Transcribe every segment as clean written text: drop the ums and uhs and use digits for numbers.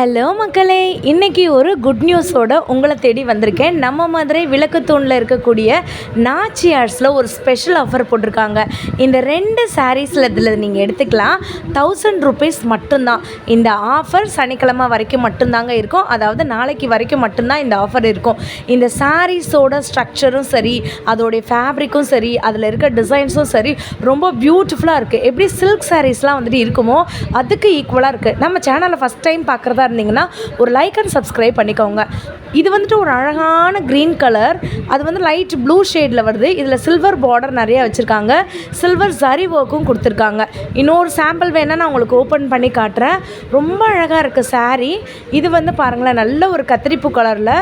Hello மக்களே, இன்றைக்கி ஒரு குட் நியூஸோடு உங்களை தேடி வந்திருக்கேன். நம்ம மதுரை விளக்குத்தூணில் இருக்கக்கூடிய நாச்சியார்ஸில் ஒரு ஸ்பெஷல் ஆஃபர் போட்டிருக்காங்க. இந்த 2 சாரீஸில் இதில் நீங்கள் எடுத்துக்கலாம். 1000 ருபீஸ் மட்டும்தான். இந்த ஆஃபர் சனிக்கிழமை வரைக்கும் மட்டும்தாங்க இருக்கும். அதாவது நாளைக்கு வரைக்கும் மட்டும்தான் இந்த ஆஃபர் இருக்கும். இந்த சாரீஸோட ஸ்ட்ரக்சரும் சரி, அதோடைய ஃபேப்ரிக்கும் சரி, அதில் இருக்க டிசைன்ஸும் சரி, ரொம்ப பியூட்டிஃபுல்லாக இருக்குது. எப்படி சில்க் சாரீஸ்லாம் வந்துட்டு இருக்குமோ அதுக்கு ஈக்குவலாக இருக்குது. நம்ம சேனலை ஃபஸ்ட் டைம் பார்க்குறதா இருந்தீங்கன்னா ஒரு லைக் அண்ட் சப்ஸ்கிரைப் பண்ணிக்கோங்க. இது வந்துட்டு ஒரு அழகான க்ரீன் கலர், அது வந்து லைட் ப்ளூ ஷேடில் வருது. இதில் சில்வர் பார்டர் நிறையா வச்சுருக்காங்க, சில்வர் ஜரி ஒர்க்கும் கொடுத்துருக்காங்க. இன்னொரு சாம்பிள் வேணால் நான் உங்களுக்கு ஓப்பன் பண்ணி காட்டுறேன். ரொம்ப அழகாக இருக்குது சாரீ. இது வந்து பாருங்களேன், நல்ல ஒரு கத்திரிப்பூ கலரில்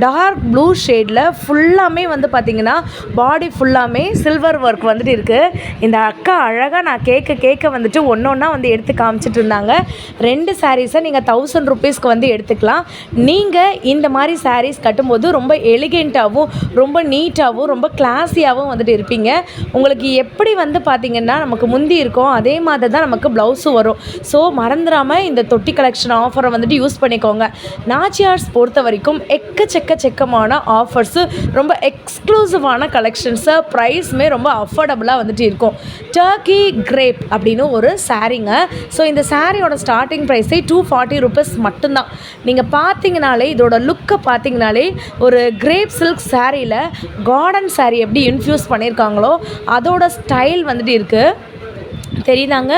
டார்க் ப்ளூ ஷேடில் ஃபுல்லாமே வந்து பார்த்திங்கன்னா பாடி ஃபுல்லாமே சில்வர் ஒர்க் வந்துட்டு இருக்குது. இந்த அக்கா அழகாக நான் கேட்க வந்துட்டு ஒன்று ஒன்றா வந்து எடுத்து காமிச்சிட்டு இருந்தாங்க. 2 சாரீஸை நீங்கள் 1000 ருபீஸ்க்கு வந்து எடுத்துக்கலாம். நீங்கள் இந்த மாதிரி சாரீஸ் கட்டும்போது ரொம்ப எலிகெண்ட்டாகவும் ரொம்ப நீட்டாகவும் ரொம்ப கிளாஸியாகவும் வந்துட்டு இருப்பீங்க. உங்களுக்கு எப்படி வந்து பார்த்திங்கன்னா நமக்கு முந்தி இருக்கும் அதே மாதிரி தான் நமக்கு ப்ளவுஸும் வரும். ஸோ மறந்துடாமல் இந்த தொட்டி கலெக்ஷன் ஆஃபரை வந்துட்டு யூஸ் பண்ணிக்கோங்க. நாச்சியார்ஸ் பொறுத்த வரைக்கும் எக்கச்சக்கமான ஆஃபர்ஸு, ரொம்ப எக்ஸ்க்ளூசிவான கலெக்ஷன்ஸு, ப்ரைஸுமே ரொம்ப அஃபோர்டபுளாக வந்துட்டு இருக்கும். டர்க்கி கிரேப் அப்படின்னு ஒரு சாரீங்க. ஸோ இந்த சாரியோட ஸ்டார்டிங் ப்ரைஸே 240 ருபீஸ் மட்டும்தான். நீங்கள் பார்த்தீங்கனாலே இதோட லுக்கை பார்த்தீங்கனாலே ஒரு கிரேப் சில்க் சாரியில் கார்டன் சாரி எப்படி இன்ஃப்யூஸ் பண்ணியிருக்காங்களோ அதோட ஸ்டைல் வந்துட்டு இருக்குது, தெரியுதாங்க?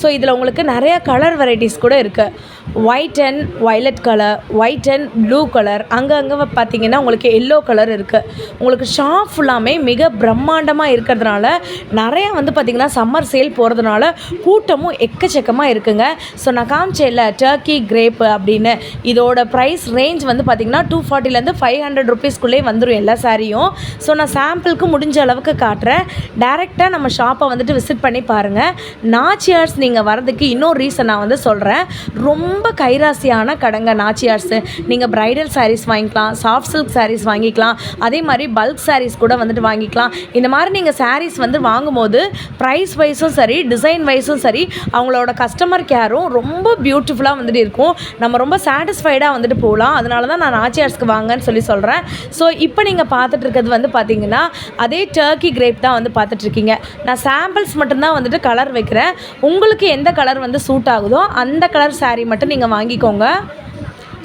ஸோ இதில் உங்களுக்கு நிறையா கலர் வெரைட்டிஸ் கூட இருக்குது. White and violet colour, white and blue colour, அங்கங்கே பார்த்திங்கன்னா உங்களுக்கு எல்லோ கலர் இருக்குது. உங்களுக்கு ஷாப் ஃபுல்லாமே மிக பிரம்மாண்டமாக இருக்கிறதுனால நிறையா வந்து பார்த்திங்கன்னா சம்மர் சேல் போகிறதுனால கூட்டமும் எக்கச்சக்கமாக இருக்குங்க. ஸோ நான் காமிச்சேன்ல டர்க்கி கிரேப்பு அப்படின்னு, இதோட ப்ரைஸ் ரேஞ்ச் வந்து பார்த்திங்கன்னா 240லேருந்து 500 ருபீஸ்க்குள்ளே வந்துடும் எல்லா சாரியும். ஸோ நான் சாம்பிளுக்கு முடிஞ்ச அளவுக்கு காட்டுறேன். டேரெக்டாக நம்ம ஷாப்பை வந்துட்டு விசிட் பண்ணி பாருங்கள். நாச்சியார்ஸ் நீங்கள் வரதுக்கு இன்னொரு ரீசன் நான் வந்து சொல்கிறேன். ரொம்ப கைராசியான கடைங்க நாச்சியார்ஸு. நீங்கள் ப்ரைடல் சாரீஸ் வாங்கிக்கலாம், சாஃப்ட் சில்க் சாரீஸ் வாங்கிக்கலாம், அதே மாதிரி பல்க் சாரீஸ் கூட வந்துட்டு வாங்கிக்கலாம். இந்த மாதிரி நீங்கள் சாரீஸ் வந்து வாங்கும்போது ப்ரைஸ் வைஸும் சரி, டிசைன் வைஸும் சரி, அவங்களோட கஸ்டமர் கேரும் ரொம்ப பியூட்டிஃபுல்லாக வந்துட்டு இருக்கும். நம்ம ரொம்ப சாட்டிஸ்ஃபைடாக வந்துட்டு போகலாம். அதனால தான் நான் நாச்சியார்ஸ்க்கு வாங்கன்னு சொல்கிறேன். ஸோ இப்போ நீங்கள் பார்த்துட்டு இருக்கிறது வந்து பார்த்தீங்கன்னா அதே டர்க்கி கிரேப் தான் வந்து பார்த்துட்ருக்கீங்க. நான் சாம்பிள்ஸ் மட்டும்தான் வந்துட்டு கலர் வைக்கிறேன். உங்களுக்கு எந்த கலர் வந்து சூட் ஆகுதோ அந்த கலர் சாரீ மட்டும் நீங்கள் வாங்கிக்கோங்க.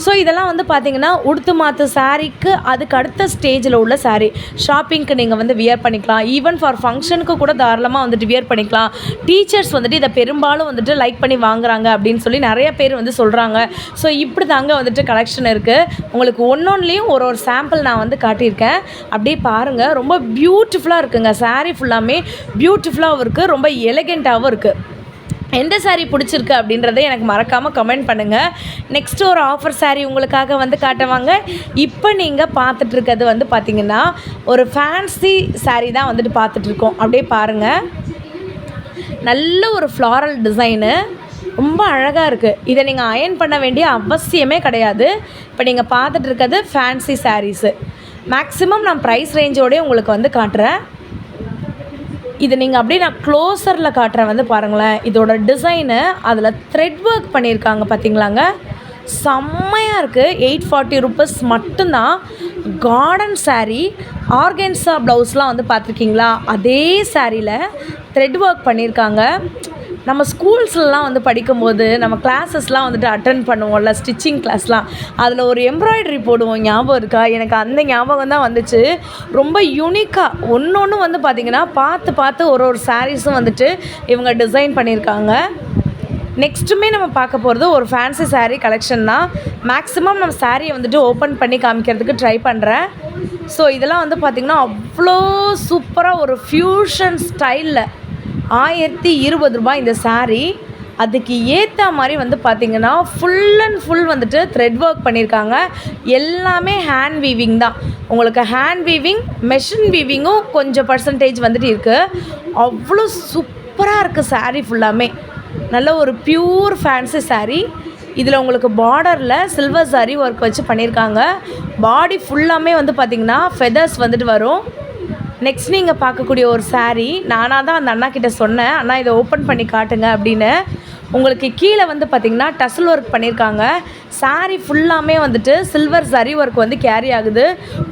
ஸோ இதெல்லாம் வந்து பார்த்திங்கன்னா உடுத்து மாற்று சாரீக்கு அதுக்கு அடுத்த ஸ்டேஜில் உள்ள சாரீ. ஷாப்பிங்க்கு நீங்கள் வந்து வியர் பண்ணிக்கலாம், ஈவன் ஃபார் ஃபங்க்ஷனுக்கு கூட தாராளமாக வந்துட்டு வியர் பண்ணிக்கலாம். டீச்சர்ஸ் வந்துட்டு இதை பெரும்பாலும் வந்துட்டு லைக் பண்ணி வாங்குறாங்க அப்படின்னு சொல்லி நிறைய பேர் வந்து சொல்கிறாங்க. ஸோ இப்படி தாங்க வந்துட்டு கலெக்ஷன் இருக்குது. உங்களுக்கு ஒன்றொன்றுலேயும் ஒரு சாம்பிள் நான் வந்து காட்டியிருக்கேன், அப்படியே பாருங்கள். ரொம்ப பியூட்டிஃபுல்லாக இருக்குங்க. சாரீ ஃபுல்லாமே பியூட்டிஃபுல்லாகவும் இருக்குது, ரொம்ப எலிகெண்ட்டாகவும் இருக்குது. எந்த சாரீ பிடிச்சிருக்கு அப்படின்றத எனக்கு மறக்காமல் கமெண்ட் பண்ணுங்கள். நெக்ஸ்ட்டு ஒரு ஆஃபர் சாரீ உங்களுக்காக வந்து காட்டுவாங்க. இப்போ நீங்கள் பார்த்துட்ருக்கிறது வந்து பார்த்திங்கன்னா ஒரு ஃபேன்சி சாரீ தான் வந்துட்டு பார்த்துட்ருக்கோம். அப்படியே பாருங்கள், நல்ல ஒரு ஃப்ளாரல் டிசைனு, ரொம்ப அழகாக இருக்குது. இதை நீங்கள் அயர்ன் பண்ண வேண்டிய அவசியமே கிடையாது. இப்போ நீங்கள் பார்த்துட்ருக்கிறது ஃபேன்சி சாரீஸு. மேக்ஸிமம் நான் ப்ரைஸ் ரேஞ்சோடய உங்களுக்கு வந்து காட்டுறேன். இது நீங்கள் அப்படியே நான் க்ளோஸரில் காட்டுறேன் வந்து பாருங்களேன். இதோட டிசைனு அதில் த்ரெட் ஒர்க் பண்ணியிருக்காங்க பார்த்தீங்களாங்க, செம்மையாக இருக்குது. 840 ருபீஸ் மட்டும்தான். கார்டன் சாரீ, ஆர்கன்ஸா ப்ளவுஸ்லாம் வந்து பார்த்துருக்கீங்களா, அதே சாரியில் த்ரெட் ஒர்க் பண்ணியிருக்காங்க. நம்ம ஸ்கூல்ஸ்லாம் வந்து படிக்கும்போது நம்ம கிளாஸஸ்லாம் வந்துட்டு அட்டென்ட் பண்ணுவோம்ல, ஸ்டிச்சிங் கிளாஸ்லாம், அதில் ஒரு எம்ப்ராய்டரி போடுவோம், ஞாபகம் இருக்கா? எனக்கு அந்த ஞாபகம் தான் வந்துச்சு. ரொம்ப யூனிக்காக ஒன்று வந்து பார்த்திங்கன்னா பார்த்து ஒரு சாரீஸும் வந்துட்டு இவங்க டிசைன் பண்ணியிருக்காங்க. நெக்ஸ்ட்டுமே நம்ம பார்க்க போகிறது ஒரு ஃபேன்சி சாரீ கலெக்ஷன் தான். மேக்ஸிமம் நம்ம சாரியை வந்துட்டு ஓப்பன் பண்ணி காமிக்கிறதுக்கு ட்ரை பண்ணுறேன். ஸோ இதெல்லாம் வந்து பார்த்திங்கன்னா அவ்வளோ சூப்பராக ஒரு ஃப்யூஷன் ஸ்டைலில் 1020 ரூபாய் இந்த சாரீ. அதுக்கு ஏற்ற மாதிரி வந்து பார்த்திங்கன்னா ஃபுல் அண்ட் ஃபுல் வந்துட்டு த்ரெட் ஒர்க் பண்ணியிருக்காங்க. எல்லாமே ஹேண்ட் வீவிங் தான். உங்களுக்கு ஹேண்ட் வீவிங், மெஷின் வீவிங்கும் கொஞ்சம் பர்சன்டேஜ் வந்துட்டு இருக்குது. அவ்வளோ சூப்பராக இருக்குது சாரீ ஃபுல்லாமே. நல்ல ஒரு பியூர் ஃபேன்சி சாரீ. இதில் உங்களுக்கு பார்டரில் சில்வர் சாரீ ஒர்க் வச்சு பண்ணியிருக்காங்க. பாடி ஃபுல்லாமே வந்து பார்த்திங்கன்னா ஃபெதர்ஸ் வந்துட்டு வரும். நெக்ஸ்ட் நீங்கள் பார்க்கக்கூடிய ஒரு சாரீ, நானாக தான் அந்த அண்ணா கிட்டே சொன்னேன், அண்ணா இதை ஓப்பன் பண்ணி காட்டுங்க அப்படின்னு. உங்களுக்கு கீழே வந்து பார்த்திங்கன்னா டசல் ஒர்க் பண்ணியிருக்காங்க. சாரீ ஃபுல்லாமே வந்துட்டு சில்வர் சரி ஒர்க் வந்து கேரி ஆகுது.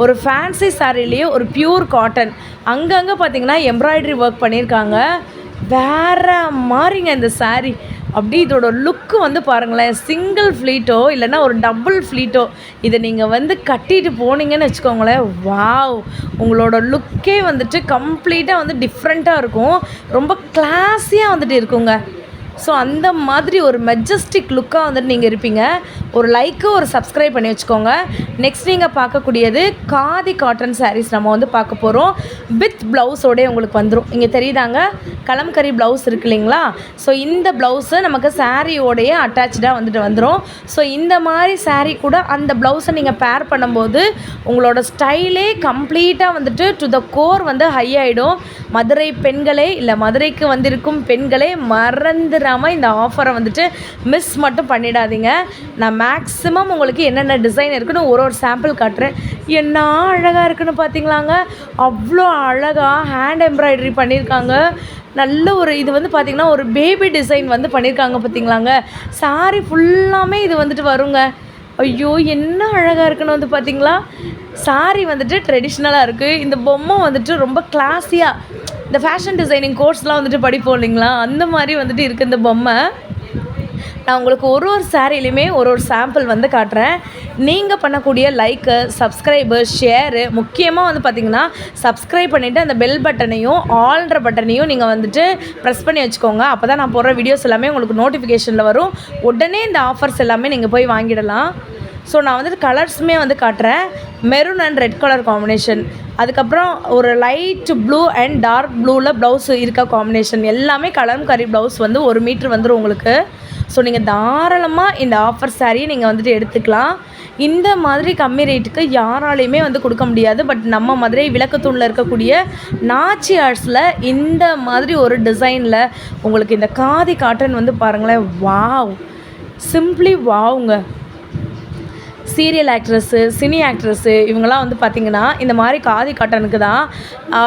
ஒரு ஃபேன்சி சாரீலேயே ஒரு பியூர் காட்டன், அங்கங்கே பார்த்திங்கன்னா எம்ப்ராய்டரி ஒர்க் பண்ணியிருக்காங்க. வேறு மாதிரிங்க இந்த சாரீ. அப்படி இதோட லுக்கு வந்து பாருங்களேன், சிங்கிள் ஃப்ளீட்டோ இல்லைன்னா ஒரு டபுள் ஃப்ளீட்டோ இதை நீங்கள் வந்து கட்டிட்டு போனீங்கன்னு வச்சுக்கோங்களேன், வாவ், உங்களோட லுக்கே வந்துட்டு கம்ப்ளீட்டாக வந்து டிஃப்ரெண்ட்டாக இருக்கும். ரொம்ப கிளாஸியாக வந்துட்டு இருக்குங்க. ஸோ அந்த மாதிரி ஒரு மெஜஸ்டிக் லுக்காக வந்துட்டு நீங்கள் இருப்பீங்க. ஒரு லைக்கு ஒரு சப்ஸ்கிரைப் பண்ணி வச்சுக்கோங்க. நெக்ஸ்ட் நீங்கள் பார்க்கக்கூடியது காதி காட்டன் சாரீஸ் நம்ம வந்து பார்க்க போகிறோம். வித் ப்ளவுஸோடே உங்களுக்கு வந்துடும். இங்கே தெரியுதாங்க, கலம்கரி ப்ளவுஸ் இருக்கு இல்லைங்களா? ஸோ இந்த ப்ளவுஸு நமக்கு சாரியோடையே அட்டாச்சாக வந்துட்டு வந்துடும். ஸோ இந்த மாதிரி சாரீ கூட அந்த ப்ளவுஸை நீங்கள் பேர் பண்ணும்போது உங்களோட ஸ்டைலே கம்ப்ளீட்டாக வந்துட்டு டு த கோர் வந்து ஹை ஆகிடும். மதுரை பெண்களே இல்லை மதுரைக்கு வந்திருக்கும் பெண்களே மறந்துடாமல் இந்த ஆஃபரை வந்துட்டு மிஸ் மட்டும் பண்ணிடாதீங்க. நான் மேக்ஸிமம் உங்களுக்கு என்னென்ன டிசைன் இருக்குன்னு ஒரு சாம்பிள் காட்டுறேன். என்ன அழகாக இருக்குன்னு பார்த்தீங்களாங்க, அவ்வளோ அழகாக ஹேண்ட் எம்ப்ராய்டரி பண்ணியிருக்காங்க. நல்ல ஒரு இது வந்து பார்த்திங்கன்னா ஒரு பேபி டிசைன் வந்து பண்ணியிருக்காங்க பார்த்தீங்களாங்க. சாரீ ஃபுல்லாமே இது வந்துட்டு வருங்க. ஐயோ என்ன அழகாக இருக்குன்னு வந்து பார்த்திங்களா. சாரீ வந்துட்டு ட்ரெடிஷ்னலாக இருக்குது. இந்த பொம்மை வந்துட்டு ரொம்ப கிளாஸியாக, இந்த ஃபேஷன் டிசைனிங் கோர்ஸ்லாம் வந்துட்டு படிப்போம் இல்லைங்களா, அந்த மாதிரி வந்துட்டு இருக்குது இந்த பொம்மை. நான் உங்களுக்கு ஒரு சாரிலையுமே ஒரு சாம்பிள் வந்து காட்டுறேன். நீங்கள் பண்ணக்கூடிய லைக்கு, சப்ஸ்கிரைபு, ஷேரு, முக்கியமாக வந்து பார்த்திங்கன்னா சப்ஸ்கிரைப் பண்ணிவிட்டு அந்த பெல் பட்டனையும் ஆல்ன்ற பட்டனையும் நீங்கள் வந்துட்டு ப்ரெஸ் பண்ணி வச்சுக்கோங்க. அப்போ தான் நான் போடுற வீடியோஸ் எல்லாமே உங்களுக்கு நோட்டிஃபிகேஷனில் வரும். உடனே இந்த ஆஃபர்ஸ் எல்லாமே நீங்கள் போய் வாங்கிடலாம். ஸோ நான் வந்துட்டு கலர்ஸுமே வந்து காட்டுறேன். Maroon and red colour combination, அதுக்கப்புறம் ஒரு லைட் ப்ளூ அண்ட் டார்க் ப்ளூவில் ப்ளவுஸ் இருக்க காம்பினேஷன், எல்லாமே கலம்கரி ப்ளவுஸ் வந்து 1 மீட்ரு வந்துடும் உங்களுக்கு. ஸோ நீங்கள் தாராளமாக இந்த ஆஃபர் சாரியை நீங்கள் வந்துட்டு எடுத்துக்கலாம். இந்த மாதிரி கம்மி ரேட்டுக்கு யாராலையுமே வந்து கொடுக்க முடியாது. பட் நம்ம மதுரை விளக்குத்தூணில் இருக்கக்கூடிய நாச்சி ஆர்ட்ஸில் இந்த மாதிரி ஒரு டிசைனில் உங்களுக்கு இந்த காதி காட்டன் வந்து பாருங்களேன், வாவ், சிம்ப்ளி வாவுங்க. சீரியல் ஆக்ட்ரஸ்ஸு, சினி ஆக்ட்ரஸ்ஸு இவங்கெல்லாம் வந்து பார்த்திங்கன்னா இந்த மாதிரி காதி காட்டனுக்கு தான்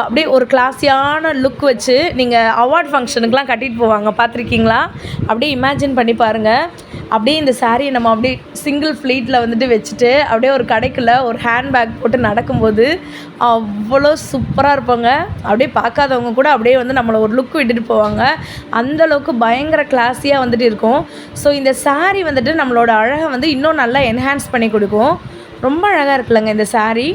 அப்படியே ஒரு கிளாஸியான லுக் வச்சு நீங்கள் அவார்ட் ஃபங்க்ஷனுக்குலாம் கட்டிட்டு போவாங்க. பார்த்துருக்கீங்களா? அப்படியே இமேஜின் பண்ணி பாருங்கள். அப்படியே இந்த சாரியை நம்ம அப்படியே சிங்கிள் ஃப்ளீட்டில் வந்துட்டு வச்சுட்டு அப்படியே ஒரு கடைக்குள்ளே ஒரு ஹேண்ட்பேக் போட்டு நடக்கும்போது அவ்வளோ சூப்பராக இருப்பாங்க. அப்படியே பார்க்காதவங்க கூட அப்படியே வந்து நம்மளை ஒரு லுக் விட்டுட்டு போவாங்க. அந்தளவுக்கு பயங்கர கிளாஸியாக வந்துட்டு இருக்கும். ஸோ இந்த சாரீ வந்துட்டு நம்மளோட அழகை வந்து இன்னும் நல்லா என்ஹான்ஸ் பண்ணி கொடுக்கும். ரொம்ப அழகாக இருக்குல்லங்க இந்த சாரீ.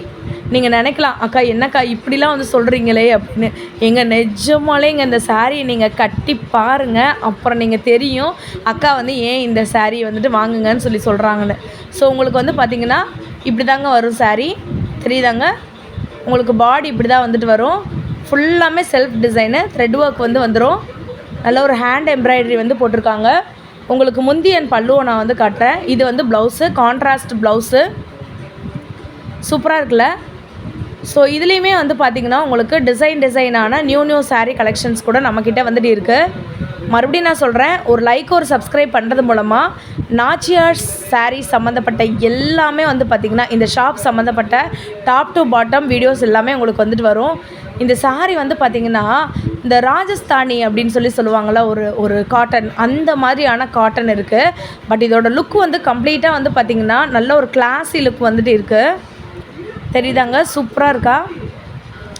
நீங்கள் நினைக்கலாம், அக்கா என்னக்கா இப்படிலாம் வந்து சொல்கிறீங்களே அப்படின்னு. எங்கள் நிஜமாலே இந்த சாரியை நீங்கள் கட்டி பாருங்கள், அப்புறம் நீங்கள் தெரியும் அக்கா வந்து ஏன் இந்த சாரீ வந்துட்டு வாங்குங்கன்னு சொல்லி சொல்கிறாங்கன்னு. ஸோ உங்களுக்கு வந்து பார்த்திங்கன்னா இப்படி தாங்க வரும் சாரீ, தெரியுதாங்க? உங்களுக்கு பாடி இப்படி தான் வந்துட்டு வரும். ஃபுல்லாமே செல்ஃப் டிசைனு, த்ரெட் ஒர்க் வந்து வந்துடும். நல்ல ஒரு ஹேண்ட் எம்ப்ராய்டரி வந்து போட்டிருக்காங்க. உங்களுக்கு முந்தி அண்ட் பல்லுவை நான் வந்து காட்டுறேன். இது வந்து ப்ளவுஸு, கான்ட்ராஸ்ட் ப்ளவுஸு, சூப்பராக இருக்குல்ல? ஸோ இதுலேயுமே வந்து பார்த்திங்கன்னா உங்களுக்கு டிசைனான நியூ சாரீ கலெக்ஷன்ஸ் கூட நம்மக்கிட்ட வந்துட்டு இருக்குது. மறுபடியும் நான் சொல்கிறேன், ஒரு லைக் ஒரு சப்ஸ்கிரைப் பண்ணுறது மூலமாக நாச்சியார்ஸ் சாரீ சம்மந்தப்பட்ட எல்லாமே வந்து பார்த்திங்கன்னா இந்த ஷாப் சம்மந்தப்பட்ட டாப் டு பாட்டம் வீடியோஸ் எல்லாமே உங்களுக்கு வந்துட்டு வரும். இந்த சாரீ வந்து பார்த்திங்கன்னா இந்த ராஜஸ்தானி அப்படின்னு சொல்லுவாங்கள்ல, ஒரு காட்டன், அந்த மாதிரியான காட்டன் இருக்குது. பட் இதோட லுக் வந்து கம்ப்ளீட்டாக வந்து பார்த்திங்கன்னா நல்ல ஒரு கிளாஸி லுக் வந்துட்டு இருக்குது. தெரியுதாங்க? சூப்பராக இருக்கா?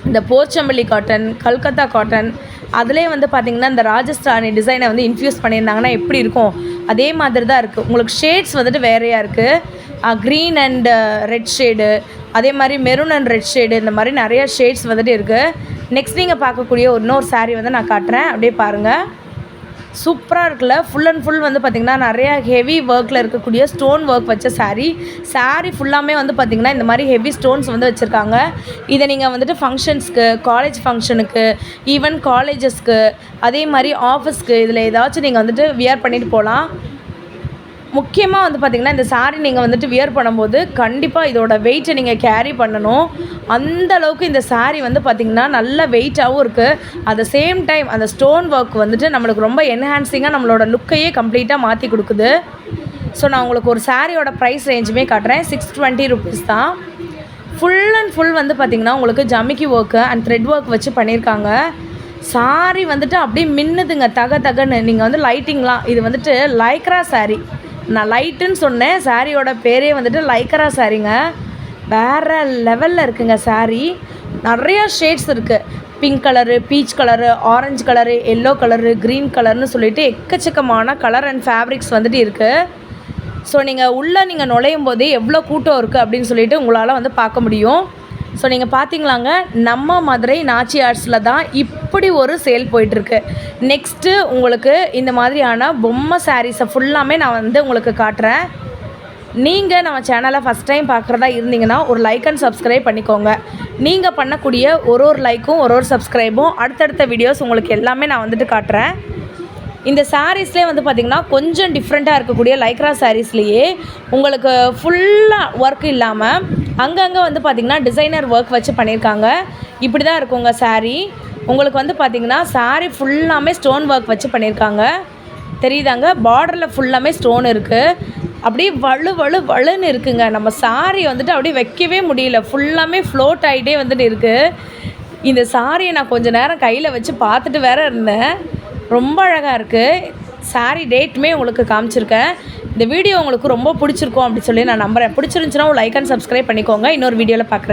இந்த போச்சம்பள்ளி காட்டன், கல்கத்தா காட்டன், அதிலே வந்து பார்த்திங்கன்னா இந்த ராஜஸ்தானி டிசைனை வந்து இன்ஃப்யூஸ் பண்ணியிருந்தாங்கன்னா எப்படி இருக்கும், அதே மாதிரி தான் இருக்குது. உங்களுக்கு ஷேட்ஸ் வந்துட்டு வேறையாக இருக்குது. க்ரீன் அண்ட் ரெட் ஷேடு, அதே மாதிரி மெரூன் அண்ட் ரெட் ஷேடு, இந்த மாதிரி நிறையா ஷேட்ஸ் வந்துட்டு இருக்குது. நெக்ஸ்ட் நீங்கள் பார்க்கக்கூடிய இன்னொரு சாரீ வந்து நான் காட்டுறேன், அப்படியே பாருங்கள். சூப்பராக இருக்குல்ல? ஃபுல் அண்ட் ஃபுல் வந்து பார்த்திங்கன்னா நிறையா ஹெவி ஒர்க்கில் இருக்கக்கூடிய ஸ்டோன் ஒர்க் வச்ச சாரீ ஃபுல்லாமே வந்து பார்த்திங்கன்னா இந்த மாதிரி ஹெவி ஸ்டோன்ஸ் வந்து வச்சுருக்காங்க. இதை நீங்கள் வந்துட்டு ஃபங்க்ஷன்ஸ்க்கு, காலேஜ் ஃபங்க்ஷனுக்கு, ஈவன் காலேஜஸ்க்கு, அதே மாதிரி ஆஃபீஸ்க்கு, இதில் ஏதாச்சும் நீங்கள் வந்துட்டு வியர் பண்ணிட்டு போகலாம். முக்கியமாக வந்து பார்த்திங்கன்னா இந்த சாரீ நீங்கள் வந்துட்டு வியர் பண்ணும்போது கண்டிப்பாக இதோட வெயிட்டை நீங்கள் கேரி பண்ணணும். அந்தளவுக்கு இந்த சாரீ வந்து பார்த்திங்கன்னா நல்ல வெயிட்டாகவும் இருக்குது. அட் த சேம் டைம் அந்த ஸ்டோன் ஒர்க் வந்துட்டு நம்மளுக்கு ரொம்ப என்ஹான்சிங்காக நம்மளோட லுக்கையே கம்ப்ளீட்டாக மாற்றி கொடுக்குது. ஸோ நான் உங்களுக்கு ஒரு சாரியோட ப்ரைஸ் ரேஞ்சுமே காட்டுறேன். 620 rupees தான். ஃபுல் அண்ட் ஃபுல் வந்து பார்த்திங்கன்னா உங்களுக்கு ஜமிக்கி ஒர்க்கு அண்ட் த்ரெட் ஒர்க் வச்சு பண்ணியிருக்காங்க. சாரி வந்துட்டு அப்படியே மின்னுதுங்க தகன்னு. நீங்கள் வந்து லைட்டிங்லாம் இது வந்துட்டு லைக்ரா சாரீ. நான் லைட்டுன்னு சொன்னேன், சாரியோட பேரே வந்துட்டு லைக்ரா சாரீங்க. வேறு லெவலில் இருக்குங்க சாரீ. நிறையா ஷேட்ஸ் இருக்குது. Pink colour, peach colour, orange colour, yellow colour, green கலர்னு சொல்லிட்டு எக்கச்சக்கமான கலர் அண்ட் ஃபேப்ரிக்ஸ் வந்துட்டு இருக்குது. ஸோ நீங்கள் உள்ளே நுழையும் போதே எவ்வளோ கூட்டம் இருக்குது அப்படின்னு சொல்லிட்டு உங்களால் வந்து பார்க்க முடியும். ஸோ நீங்கள் பார்த்தீங்களாங்க, நம்ம மதுரை நாச்சியார்ஸில் தான் இப்படி ஒரு சேல் போயிட்டுருக்கு. நெக்ஸ்ட்டு உங்களுக்கு இந்த மாதிரியான பொம்மை சாரீஸை ஃபுல்லாமே நான் வந்து உங்களுக்கு காட்டுறேன். நீங்கள் நம்ம சேனலை ஃபஸ்ட் டைம் பார்க்குறதா இருந்தீங்கன்னா ஒரு லைக் அண்ட் சப்ஸ்கிரைப் பண்ணிக்கோங்க. நீங்கள் பண்ணக்கூடிய ஒரு லைக்கும் ஒரு சப்ஸ்கிரைபும் அடுத்தடுத்த வீடியோஸ் உங்களுக்கு எல்லாமே நான் வந்துட்டு காட்டுறேன். இந்த சாரீஸ்லேயே வந்து பார்த்திங்கன்னா கொஞ்சம் டிஃப்ரெண்ட்டாக இருக்கக்கூடிய லைக்ரா சாரீஸ்லேயே உங்களுக்கு ஃபுல்லாக ஒர்க் இல்லாமல் அங்கங்கே வந்து பார்த்திங்கன்னா டிசைனர் ஒர்க் வச்சு பண்ணியிருக்காங்க. இப்படி தான் இருக்குங்க சாரீ. உங்களுக்கு வந்து பார்த்திங்கன்னா சாரீ ஃபுல்லாமே ஸ்டோன் ஒர்க் வச்சு பண்ணியிருக்காங்க. தெரியுதாங்க, பார்டரில் ஃபுல்லாமே ஸ்டோன் இருக்குது. அப்படியே வலுன்னு இருக்குங்க. நம்ம சாரீ வந்துட்டு அப்படியே வைக்கவே முடியல, ஃபுல்லாமே ஃப்ளோட் ஆகிட்டே வந்துட்டு இருக்குது. இந்த சாரியை நான் கொஞ்சம் நேரம் கையில் வச்சு பார்த்துட்டு வேறு இருந்தேன். ரொம்ப அழகாக இருக்குது. சாரீ டேட்டுமே உங்களுக்கு காமிச்சிருக்கேன். இந்த வீடியோ உங்களுக்கு ரொம்ப பிடிச்சிருக்கும் அப்படி சொல்லி நான் நம்புகிறேன். பிடிச்சிருந்துச்சுன்னா ஒரு லைக் அண்ட் சப்ஸ்கிரைப் பண்ணிக்கோங்க. இன்னொரு வீடியோவில் பார்க்குறேன்.